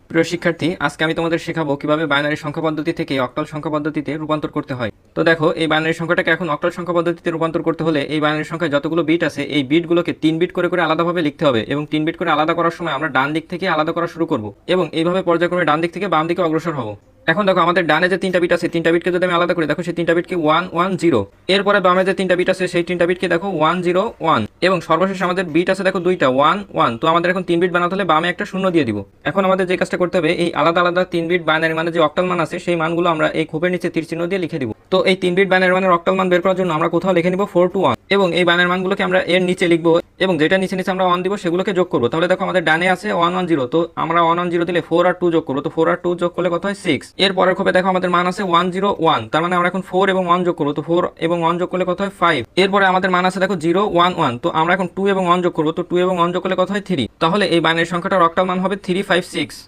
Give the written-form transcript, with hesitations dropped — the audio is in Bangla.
প্রিয় শিক্ষার্থী, আজকে আমি তোমাদের শেখাবো কিভাবে বাইনারি সংখ্যা পদ্ধতি থেকে অক্টাল সংখ্যা পদ্ধতিতে রূপান্তর করতে হয়। তো দেখো, এই বাইনারি সংখ্যাটাকে এখন অক্টাল সংখ্যা পদ্ধতিতে রূপান্তর করতে হলে এই বাইনারি সংখ্যায় যতগুলো বিট আছে এই বিটগুলোকে 3 বিট করে করে আলাদাভাবে লিখতে হবে, এবং 3 বিট করে আলাদা করার সময় আমরা ডান দিক থেকে আলাদা করা শুরু করব এবং এইভাবে পর্যায়ক্রমে ডান দিক থেকে বাম দিকে অগ্রসর হব। এখন দেখো, আমাদের ডানে যে 3টা বিট আছে, 3টা বিটকে যদি আমি আলাদা করি, দেখো সেই 3টা বিটকে 1 1 0। এরপরে বামে যে 3টা বিট আছে সেই 3টা বিটকে দেখো 1 0 1, এবং সর্বশেষ আমাদের বিট আছে দেখো 2টা 1 1। তো আমাদের এখন 3 বিট বানাতে হলে বামে একটা শূন্য দিয়ে দিব। এখন আমাদের যে কাজটা করতে হবে, এই আলাদা আলাদা 3 বিট বাইনারি মানে যে অক্টাল মান আছে সেই মানগুলো আমরা এই খোপের নিচে তীর চিহ্ন দিয়ে লিখে দিব। তো এই 3 বিট বাইনারি মানের অক্টাল মান বের করার জন্য আমরা কোথাও লিখে নিব 4 to 1, এবং এই বাইনারি মানগুলোকে আমরা এর নিচে লিখবো, এবং যেটা নিচে নিচে আমরা 1 দিব সেগুলোকে যোগ করবো। তাহলে দেখো আমাদের ডানে আছে 1 1 0, তো আমরা 1 1 0 দিলে 4 আর 2 যোগ করবো, তো 4 আর 2 যোগ করলে কত হয় 6। এর পরের খোপে দেখো আমাদের মান আছে 1 0 1, তার মানে আমরা এখন 4 এবং 1 যোগ করবো, তো 4 এবং 1 যোগ করলে কত হয় 5। এরপরে আমাদের মান আছে দেখো 0 1 1, তো আমরা এখন 2 এবং 1 যোগ করবো, তো 2 এবং 1 যোগ করলে কত হয় 3। তাহলে এই বাইনারি সংখ্যাটার অক্টাল মান হবে 3 5 6।